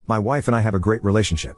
My wife and I have a great relationship.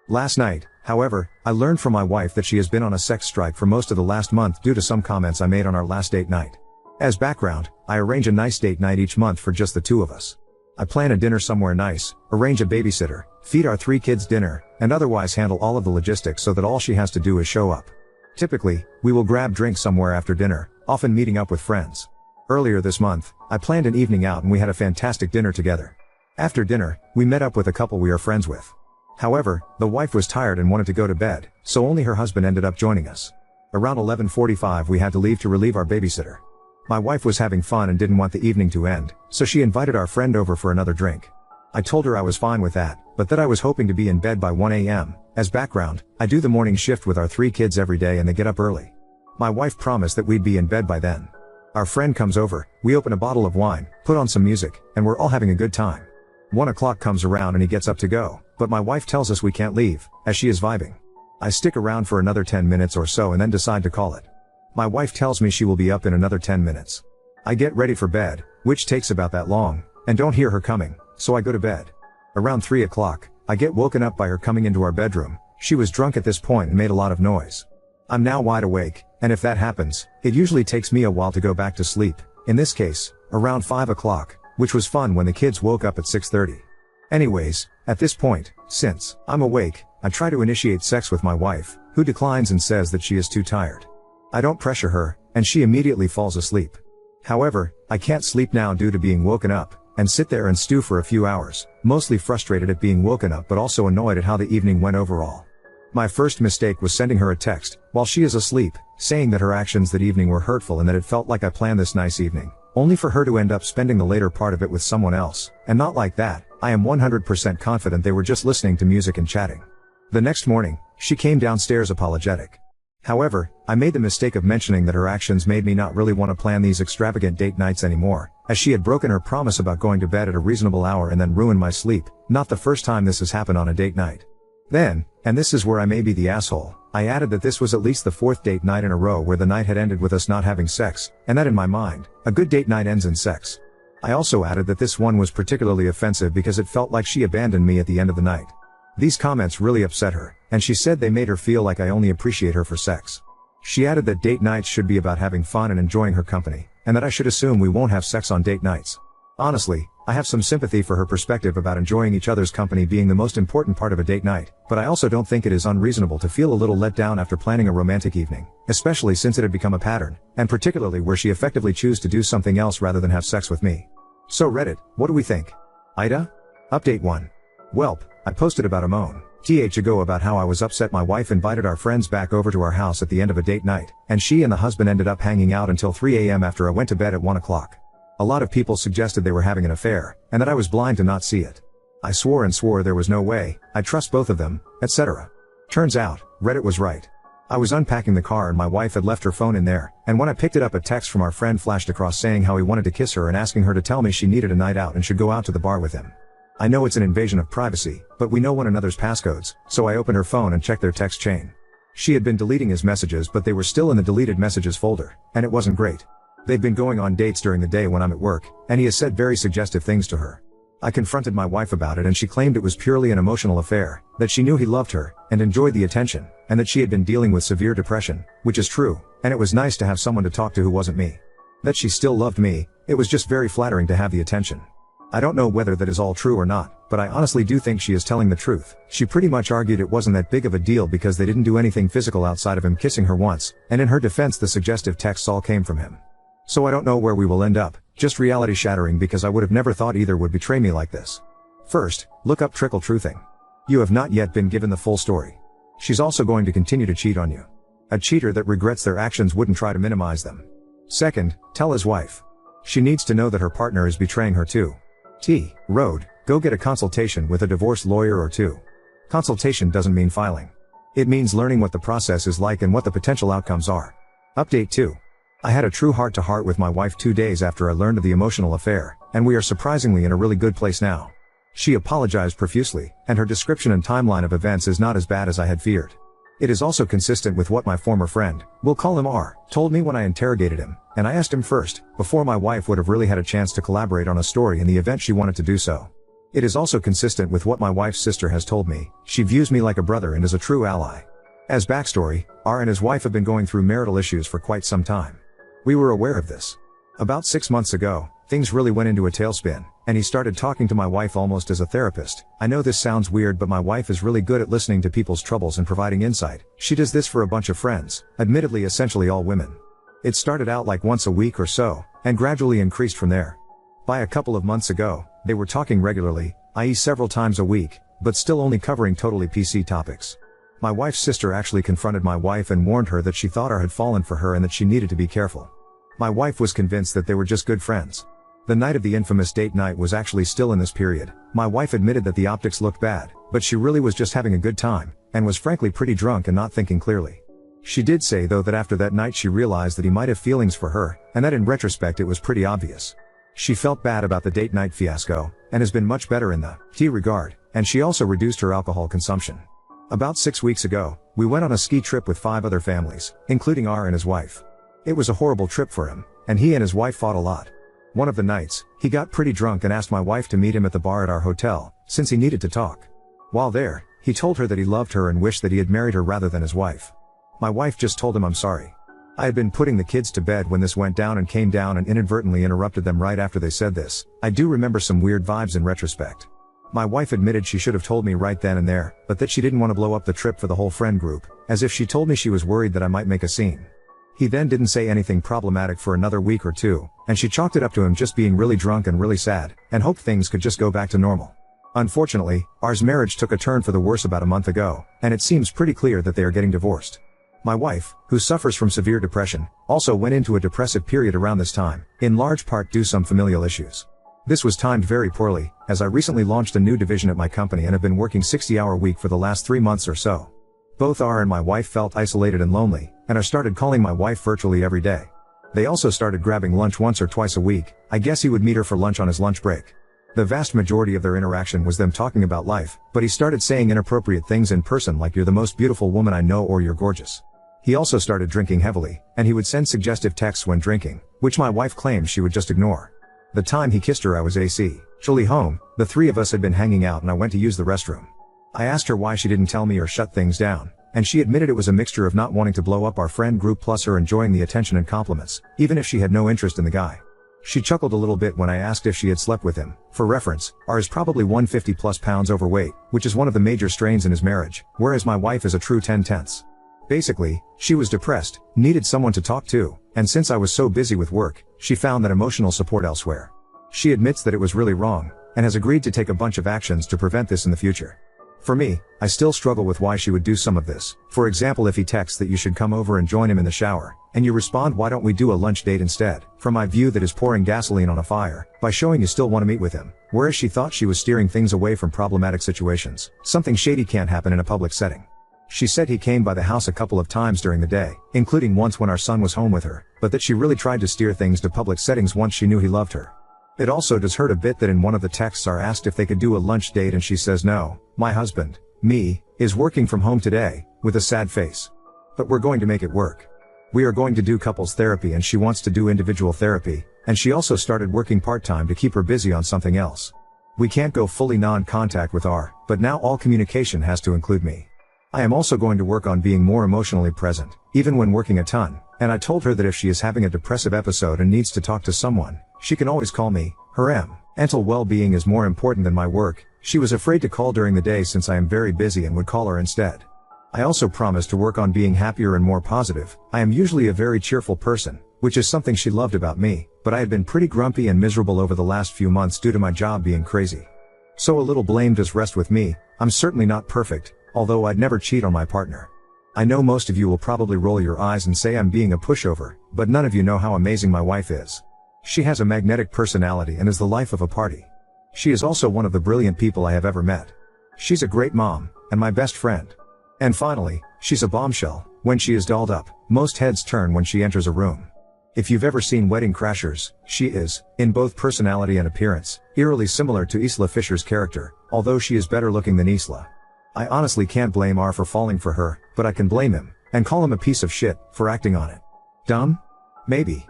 Last night, however, I learned from my wife that she has been on a sex strike for most of the last month due to some comments I made on our last date night. As background, I arrange a nice date night each month for just the two of us. I plan a dinner somewhere nice, arrange a babysitter, feed our 3 kids dinner, and otherwise handle all of the logistics so that all she has to do is show up. Typically, we will grab drinks somewhere after dinner, often meeting up with friends. Earlier this month, I planned an evening out and we had a fantastic dinner together. After dinner, we met up with a couple we are friends with. However, the wife was tired and wanted to go to bed, so only her husband ended up joining us. Around 11:45 we had to leave to relieve our babysitter. My wife was having fun and didn't want the evening to end, so she invited our friend over for another drink. I told her I was fine with that, but that I was hoping to be in bed by 1 a.m. As background, I do the morning shift with our 3 kids every day and they get up early. My wife promised that we'd be in bed by then. Our friend comes over, we open a bottle of wine, put on some music, and we're all having a good time. 1 o'clock comes around and he gets up to go, but my wife tells us we can't leave, as she is vibing. I stick around for another 10 minutes or so and then decide to call it. My wife tells me she will be up in another 10 minutes. I get ready for bed, which takes about that long, and don't hear her coming, so I go to bed. Around 3 o'clock, I get woken up by her coming into our bedroom. She was drunk at this point and made a lot of noise. I'm now wide awake, and if that happens, it usually takes me a while to go back to sleep, in this case, around 5 o'clock, which was fun when the kids woke up at 6:30. Anyways, at this point, since I'm awake, I try to initiate sex with my wife, who declines and says that she is too tired. I don't pressure her, and she immediately falls asleep. However, I can't sleep now due to being woken up, and sit there and stew for a few hours, mostly frustrated at being woken up but also annoyed at how the evening went overall. My first mistake was sending her a text, while she is asleep, saying that her actions that evening were hurtful and that it felt like I planned this nice evening, only for her to end up spending the later part of it with someone else, and not like that. I am 100% confident they were just listening to music and chatting. The next morning, she came downstairs apologetic. However, I made the mistake of mentioning that her actions made me not really want to plan these extravagant date nights anymore, as she had broken her promise about going to bed at a reasonable hour and then ruined my sleep. Not the first time this has happened on a date night. Then, and this is where I may be the asshole, I added that this was at least the 4th date night in a row where the night had ended with us not having sex, and that in my mind, a good date night ends in sex. I also added that this one was particularly offensive because it felt like she abandoned me at the end of the night. These comments really upset her, and she said they made her feel like I only appreciate her for sex. She added that date nights should be about having fun and enjoying her company, and that I should assume we won't have sex on date nights. Honestly, I have some sympathy for her perspective about enjoying each other's company being the most important part of a date night, but I also don't think it is unreasonable to feel a little let down after planning a romantic evening, especially since it had become a pattern, and particularly where she effectively chose to do something else rather than have sex with me. So Reddit, what do we think? Ida? Update 1. Welp, I posted about a month ago about how I was upset my wife invited our friends back over to our house at the end of a date night, and she and the husband ended up hanging out until 3 a.m. after I went to bed at 1 o'clock. A lot of people suggested they were having an affair, and that I was blind to not see it. I swore and swore there was no way, I trust both of them, etc. Turns out, Reddit was right. I was unpacking the car and my wife had left her phone in there, and when I picked it up a text from our friend flashed across saying how he wanted to kiss her and asking her to tell me she needed a night out and should go out to the bar with him. I know it's an invasion of privacy, but we know one another's passcodes, so I opened her phone and checked their text chain. She had been deleting his messages but they were still in the deleted messages folder, and it wasn't great. They've been going on dates during the day when I'm at work, and he has said very suggestive things to her. I confronted my wife about it and she claimed it was purely an emotional affair, that she knew he loved her, and enjoyed the attention, and that she had been dealing with severe depression, which is true, and it was nice to have someone to talk to who wasn't me. That she still loved me, it was just very flattering to have the attention. I don't know whether that is all true or not, but I honestly do think she is telling the truth. She pretty much argued it wasn't that big of a deal because they didn't do anything physical outside of him kissing her once, and in her defense the suggestive texts all came from him. So I don't know where we will end up, just reality shattering because I would have never thought either would betray me like this. First, look up trickle truthing. You have not yet been given the full story. She's also going to continue to cheat on you. A cheater that regrets their actions wouldn't try to minimize them. Second, tell his wife. She needs to know that her partner is betraying her too. Road, go get a consultation with a divorce lawyer or two. Consultation doesn't mean filing. It means learning what the process is like and what the potential outcomes are. Update 2. I had a true heart-to-heart with my wife 2 days after I learned of the emotional affair, and we are surprisingly in a really good place now. She apologized profusely, and her description and timeline of events is not as bad as I had feared. It is also consistent with what my former friend, we'll call him R, told me when I interrogated him, and I asked him first, before my wife would have really had a chance to collaborate on a story in the event she wanted to do so. It is also consistent with what my wife's sister has told me. She views me like a brother and is a true ally. As backstory, R and his wife have been going through marital issues for quite some time. We were aware of this. About 6 months ago, things really went into a tailspin, and he started talking to my wife almost as a therapist. I know this sounds weird, but my wife is really good at listening to people's troubles and providing insight. She does this for a bunch of friends, admittedly essentially all women. It started out like once a week or so, and gradually increased from there. By a couple of months ago, they were talking regularly, i.e. several times a week, but still only covering totally PC topics. My wife's sister actually confronted my wife and warned her that she thought R had fallen for her and that she needed to be careful. My wife was convinced that they were just good friends. The night of the infamous date night was actually still in this period. My wife admitted that the optics looked bad, but she really was just having a good time, and was frankly pretty drunk and not thinking clearly. She did say though that after that night she realized that he might have feelings for her, and that in retrospect it was pretty obvious. She felt bad about the date night fiasco, and has been much better in the tea regard, and she also reduced her alcohol consumption. About 6 weeks ago, we went on a ski trip with 5 other families, including R and his wife. It was a horrible trip for him, and he and his wife fought a lot. One of the nights, he got pretty drunk and asked my wife to meet him at the bar at our hotel, since he needed to talk. While there, he told her that he loved her and wished that he had married her rather than his wife. My wife just told him I'm sorry. I had been putting the kids to bed when this went down and came down and inadvertently interrupted them right after they said this. I do remember some weird vibes in retrospect. My wife admitted she should have told me right then and there, but that she didn't want to blow up the trip for the whole friend group, as if she told me she was worried that I might make a scene. He then didn't say anything problematic for another week or two, and she chalked it up to him just being really drunk and really sad, and hoped things could just go back to normal. Unfortunately, R's marriage took a turn for the worse about a month ago, and it seems pretty clear that they are getting divorced. My wife, who suffers from severe depression, also went into a depressive period around this time, in large part due to some familial issues. This was timed very poorly, as I recently launched a new division at my company and have been working 60-hour week for the last 3 months or so. Both R and my wife felt isolated and lonely, and I started calling my wife virtually every day. They also started grabbing lunch once or twice a week. I guess he would meet her for lunch on his lunch break. The vast majority of their interaction was them talking about life, but he started saying inappropriate things in person like "you're the most beautiful woman I know" or "you're gorgeous." He also started drinking heavily, and he would send suggestive texts when drinking, which my wife claimed she would just ignore. The time he kissed her I was actually home. The 3 of us had been hanging out and I went to use the restroom. I asked her why she didn't tell me or shut things down, and she admitted it was a mixture of not wanting to blow up our friend group plus her enjoying the attention and compliments, even if she had no interest in the guy. She chuckled a little bit when I asked if she had slept with him. For reference, R is probably 150 plus pounds overweight, which is one of the major strains in his marriage, whereas my wife is a true 10/10. Basically, she was depressed, needed someone to talk to, and since I was so busy with work, she found that emotional support elsewhere. She admits that it was really wrong, and has agreed to take a bunch of actions to prevent this in the future. For me, I still struggle with why she would do some of this. For example, if he texts that you should come over and join him in the shower, and you respond "why don't we do a lunch date instead?" From my view that is pouring gasoline on a fire, by showing you still want to meet with him, whereas she thought she was steering things away from problematic situations. Something shady can't happen in a public setting. She said he came by the house a couple of times during the day, including once when our son was home with her, but that she really tried to steer things to public settings once she knew he loved her. It also does hurt a bit that in one of the texts are asked if they could do a lunch date and she says no. My husband, me, is working from home today, with a sad face. But we're going to make it work. We are going to do couples therapy and she wants to do individual therapy, and she also started working part-time to keep her busy on something else. We can't go fully non-contact with R, but now all communication has to include me. I am also going to work on being more emotionally present, even when working a ton, and I told her that if she is having a depressive episode and needs to talk to someone, she can always call me. Her mental well-being is more important than my work. She was afraid to call during the day since I am very busy and would call her instead. I also promised to work on being happier and more positive. I am usually a very cheerful person, which is something she loved about me, but I had been pretty grumpy and miserable over the last few months due to my job being crazy. So a little blame does rest with me. I'm certainly not perfect, although I'd never cheat on my partner. I know most of you will probably roll your eyes and say I'm being a pushover, but none of you know how amazing my wife is. She has a magnetic personality and is the life of a party. She is also one of the brilliant people I have ever met. She's a great mom, and my best friend. And finally, she's a bombshell. When she is dolled up, most heads turn when she enters a room. If you've ever seen Wedding Crashers, she is, in both personality and appearance, eerily similar to Isla Fisher's character, although she is better looking than Isla. I honestly can't blame R for falling for her, but I can blame him, and call him a piece of shit, for acting on it. Dumb? Maybe.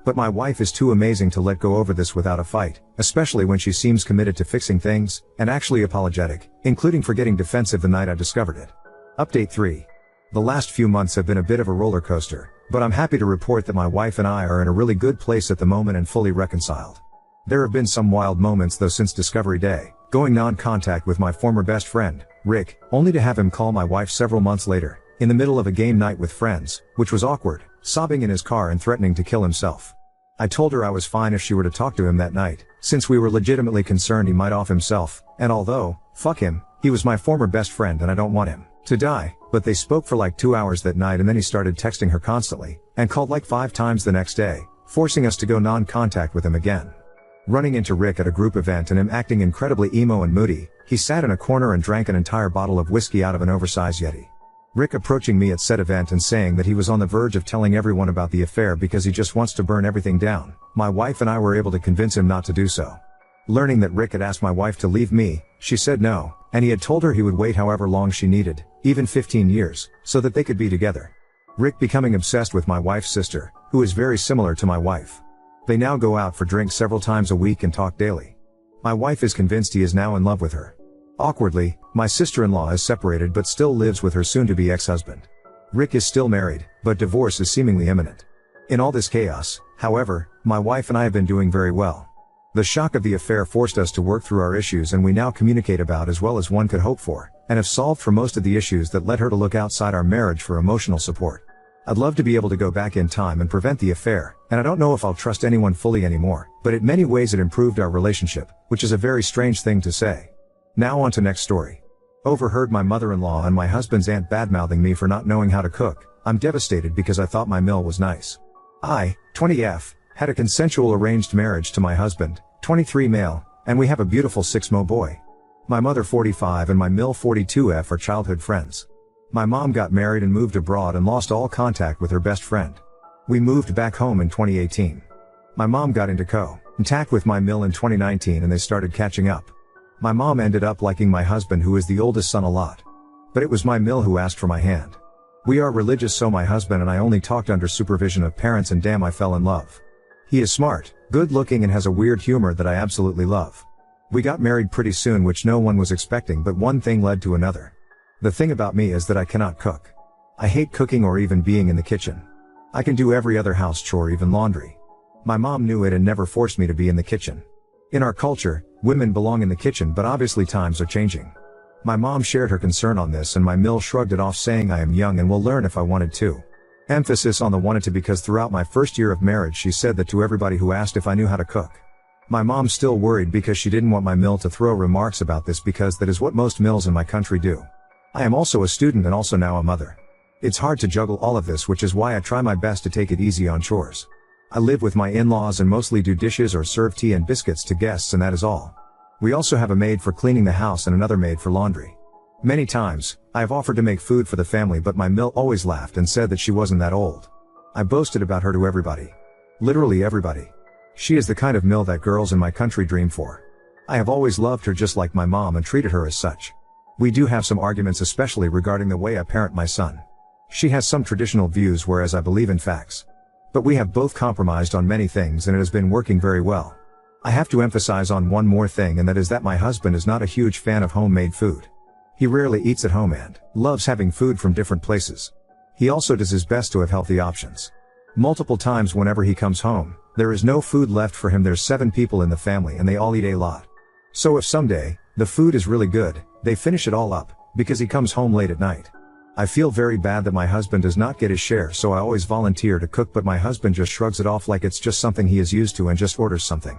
But my wife is too amazing to let go over this without a fight, especially when she seems committed to fixing things, and actually apologetic, including for getting defensive the night I discovered it. Update 3. The last few months have been a bit of a roller coaster, but I'm happy to report that my wife and I are in a really good place at the moment and fully reconciled. There have been some wild moments though since Discovery Day, going non-contact with my former best friend, Rick, only to have him call my wife several months later, in the middle of a game night with friends, which was awkward, sobbing in his car and threatening to kill himself. I told her I was fine if she were to talk to him that night, since we were legitimately concerned he might off himself, and although, fuck him, he was my former best friend and I don't want him to die, but they spoke for like 2 hours that night and then he started texting her constantly, and called like 5 times the next day, forcing us to go non-contact with him again. Running into Rick at a group event and him acting incredibly emo and moody, he sat in a corner and drank an entire bottle of whiskey out of an oversized Yeti. Rick approaching me at said event and saying that he was on the verge of telling everyone about the affair because he just wants to burn everything down. My wife and I were able to convince him not to do so. Learning that Rick had asked my wife to leave me, she said no, and he had told her he would wait however long she needed, even 15 years, so that they could be together. Rick becoming obsessed with my wife's sister, who is very similar to my wife. They now go out for drinks several times a week and talk daily. My wife is convinced he is now in love with her. Awkwardly, my sister-in-law is separated but still lives with her soon-to-be ex-husband. Rick is still married, but divorce is seemingly imminent. In all this chaos, however, my wife and I have been doing very well. The shock of the affair forced us to work through our issues and we now communicate about as well as one could hope for, and have solved for most of the issues that led her to look outside our marriage for emotional support. I'd love to be able to go back in time and prevent the affair, and I don't know if I'll trust anyone fully anymore, but in many ways it improved our relationship, which is a very strange thing to say. Now on to next story. Overheard my mother-in-law and my husband's aunt badmouthing me for not knowing how to cook. I'm devastated because I thought my meal was nice. I, 20F, had a consensual arranged marriage to my husband, 23 male, and we have a beautiful 6mo boy. My mother 45 and my mill 42F are childhood friends. My mom got married and moved abroad and lost all contact with her best friend. We moved back home in 2018. My mom got into contact with my mill in 2019 and they started catching up. My mom ended up liking my husband who is the oldest son a lot. But it was my mill who asked for my hand. We are religious so my husband and I only talked under supervision of parents and damn I fell in love. He is smart, good looking and has a weird humor that I absolutely love. We got married pretty soon which no one was expecting but one thing led to another. The thing about me is that I cannot cook. I hate cooking or even being in the kitchen. I can do every other house chore even laundry. My mom knew it and never forced me to be in the kitchen. In our culture, women belong in the kitchen but obviously times are changing. My mom shared her concern on this and my mill shrugged it off saying I am young and will learn if I wanted to. Emphasis on the wanted to because throughout my first year of marriage she said that to everybody who asked if I knew how to cook. My mom still worried because she didn't want my mill to throw remarks about this because that is what most mills in my country do. I am also a student and also now a mother. It's hard to juggle all of this which is why I try my best to take it easy on chores. I live with my in-laws and mostly do dishes or serve tea and biscuits to guests and that is all. We also have a maid for cleaning the house and another maid for laundry. Many times, I have offered to make food for the family but my mill always laughed and said that she wasn't that old. I boasted about her to everybody. Literally everybody. She is the kind of mill that girls in my country dream for. I have always loved her just like my mom and treated her as such. We do have some arguments especially regarding the way I parent my son. She has some traditional views whereas I believe in facts. But we have both compromised on many things and it has been working very well. I have to emphasize on one more thing and that is that my husband is not a huge fan of homemade food. He rarely eats at home and loves having food from different places. He also does his best to have healthy options. Multiple times whenever he comes home, there is no food left for him. There's 7 people in the family and they all eat a lot. So if someday, the food is really good, they finish it all up, because he comes home late at night. I feel very bad that my husband does not get his share so I always volunteer to cook but my husband just shrugs it off like it's just something he is used to and just orders something.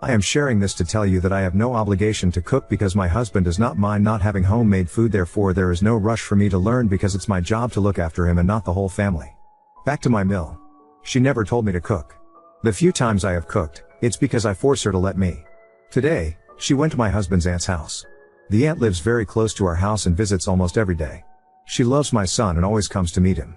I am sharing this to tell you that I have no obligation to cook because my husband does not mind not having homemade food therefore there is no rush for me to learn because it's my job to look after him and not the whole family. Back to my mill. She never told me to cook. The few times I have cooked, it's because I force her to let me. Today, she went to my husband's aunt's house. The aunt lives very close to our house and visits almost every day. She loves my son and always comes to meet him.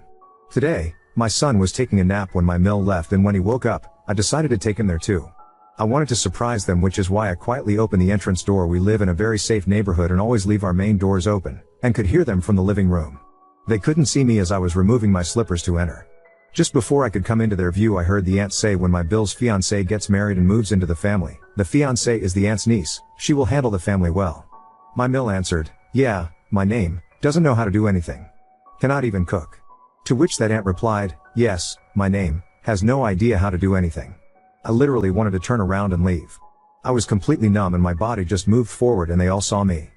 Today, my son was taking a nap when my mill left and when he woke up, I decided to take him there too. I wanted to surprise them which is why I quietly opened the entrance door. We live in a very safe neighborhood and always leave our main doors open, and could hear them from the living room. They couldn't see me as I was removing my slippers to enter. Just before I could come into their view, I heard the aunt say, when my Bill's fiancée gets married and moves into the family, the fiancée is the aunt's niece, she will handle the family well. My Mill answered, yeah, my name, doesn't know how to do anything. Cannot even cook. To which that aunt replied, yes, my name, has no idea how to do anything. I literally wanted to turn around and leave. I was completely numb and my body just moved forward and they all saw me.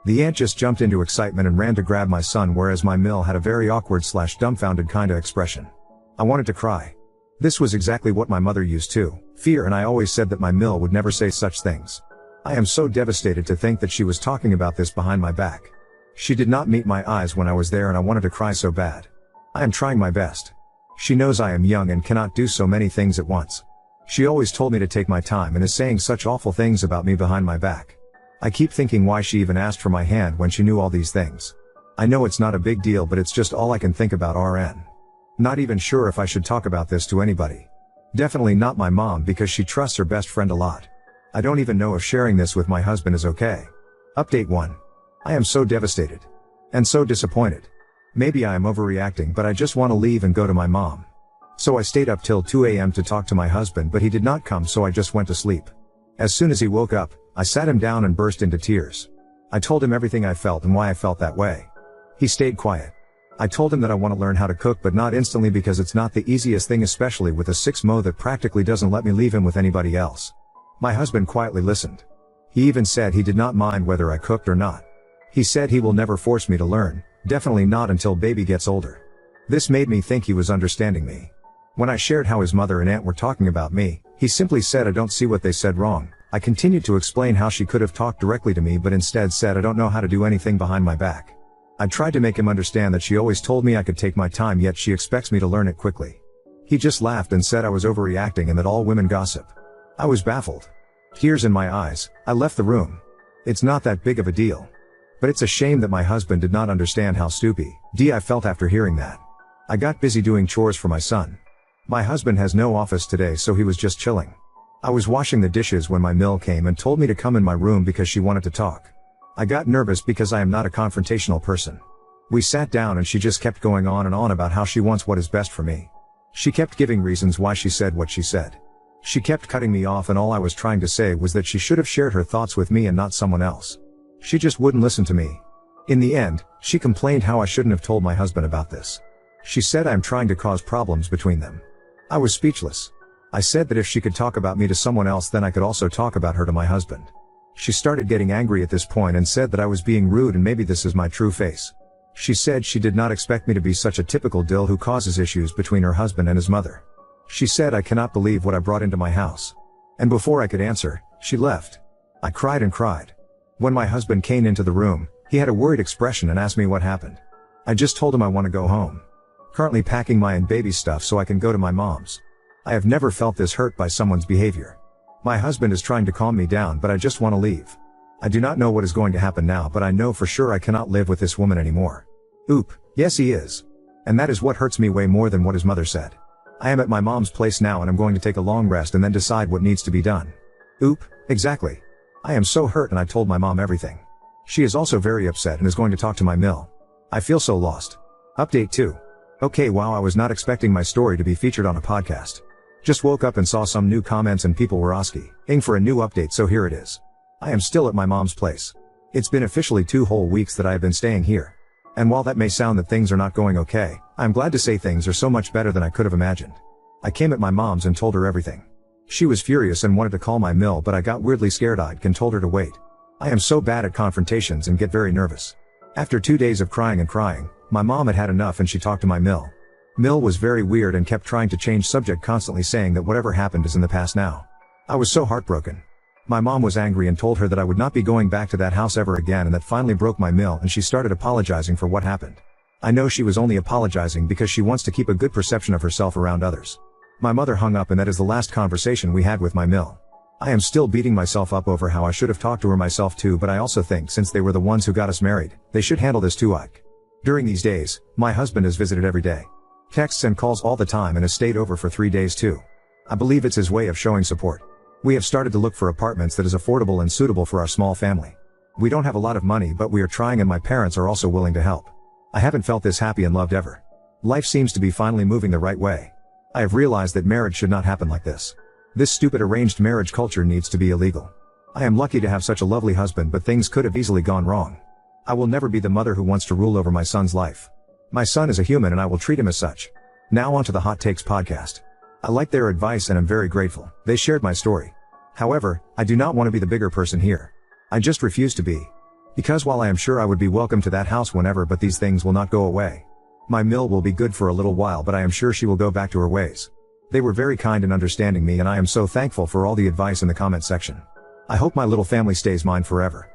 The aunt just jumped into excitement and ran to grab my son, whereas my Mill had a very awkward / dumbfounded kinda expression. I wanted to cry. This was exactly what my mother used to fear, and I always said that my Mill would never say such things. I am so devastated to think that she was talking about this behind my back. She did not meet my eyes when I was there and I wanted to cry so bad. I am trying my best. She knows I am young and cannot do so many things at once. She always told me to take my time and is saying such awful things about me behind my back. I keep thinking why she even asked for my hand when she knew all these things. I know it's not a big deal, but it's just all I can think about. RN. Not even sure if I should talk about this to anybody. Definitely not my mom because she trusts her best friend a lot. I don't even know if sharing this with my husband is okay. Update 1. I am so devastated. And so disappointed. Maybe I am overreacting, but I just want to leave and go to my mom. So I stayed up till 2 a.m. to talk to my husband, but he did not come, so I just went to sleep. As soon as he woke up, I sat him down and burst into tears. I told him everything I felt and why I felt that way. He stayed quiet. I told him that I want to learn how to cook, but not instantly because it's not the easiest thing, especially with a 6 that practically doesn't let me leave him with anybody else. My husband quietly listened. He even said he did not mind whether I cooked or not. He said he will never force me to learn, definitely not until baby gets older. This made me think he was understanding me. When I shared how his mother and aunt were talking about me, he simply said, I don't see what they said wrong. I continued to explain how she could have talked directly to me, but instead said I don't know how to do anything behind my back. I tried to make him understand that she always told me I could take my time, yet she expects me to learn it quickly. He just laughed and said I was overreacting and that all women gossip. I was baffled. Tears in my eyes, I left the room. It's not that big of a deal. But it's a shame that my husband did not understand how stupid I felt after hearing that. I got busy doing chores for my son. My husband has no office today, so he was just chilling. I was washing the dishes when my Mill came and told me to come in my room because she wanted to talk. I got nervous because I am not a confrontational person. We sat down and she just kept going on and on about how she wants what is best for me. She kept giving reasons why she said what she said. She kept cutting me off, and all I was trying to say was that she should have shared her thoughts with me and not someone else. She just wouldn't listen to me. In the end, she complained how I shouldn't have told my husband about this. She said I'm trying to cause problems between them. I was speechless. I said that if she could talk about me to someone else, then I could also talk about her to my husband. She started getting angry at this point and said that I was being rude and maybe this is my true face. She said she did not expect me to be such a typical dill who causes issues between her husband and his mother. She said I cannot believe what I brought into my house. And before I could answer, she left. I cried and cried. When my husband came into the room, he had a worried expression and asked me what happened. I just told him I want to go home. Currently packing my and baby stuff so I can go to my mom's. I have never felt this hurt by someone's behavior. My husband is trying to calm me down, but I just want to leave. I do not know what is going to happen now, but I know for sure I cannot live with this woman anymore. Oop, yes he is. And that is what hurts me way more than what his mother said. I am at my mom's place now and I'm going to take a long rest and then decide what needs to be done. Oop, exactly. I am so hurt and I told my mom everything. She is also very upset and is going to talk to my Mill. I feel so lost. Update 2. Okay, wow, I was not expecting my story to be featured on a podcast. Just woke up and saw some new comments and people were asking for a new update, so here it is. I am still at my mom's place. It's been officially 2 whole weeks that I have been staying here. And while that may sound that things are not going okay, I'm glad to say things are so much better than I could have imagined. I came at my mom's and told her everything. She was furious and wanted to call my Mill, but I got weirdly scared-eyed and told her to wait. I am so bad at confrontations and get very nervous. After 2 days of crying and crying, my mom had had enough and she talked to my Mill. Mill was very weird and kept trying to change subject, constantly saying that whatever happened is in the past now. I was so heartbroken. My mom was angry and told her that I would not be going back to that house ever again, and that finally broke my Mill, and she started apologizing for what happened. I know she was only apologizing because she wants to keep a good perception of herself around others. My mother hung up and that is the last conversation we had with my Mill. I am still beating myself up over how I should have talked to her myself too, but I also think since they were the ones who got us married, they should handle this too. During these days, my husband has visited every day. Texts and calls all the time and has stayed over for 3 days too. I believe it's his way of showing support. We have started to look for apartments that is affordable and suitable for our small family. We don't have a lot of money, but we are trying, and my parents are also willing to help. I haven't felt this happy and loved ever. Life seems to be finally moving the right way. I have realized that marriage should not happen like this. This stupid arranged marriage culture needs to be illegal. I am lucky to have such a lovely husband, but things could have easily gone wrong. I will never be the mother who wants to rule over my son's life. My son is a human and I will treat him as such. Now on to the Hot Takes podcast. I like their advice and am very grateful. They shared my story. However, I do not want to be the bigger person here. I just refuse to be. Because while I am sure I would be welcome to that house whenever, but these things will not go away. My mill will be good for a little while, but I am sure she will go back to her ways. They were very kind in understanding me and I am so thankful for all the advice in the comment section. I hope my little family stays mine forever.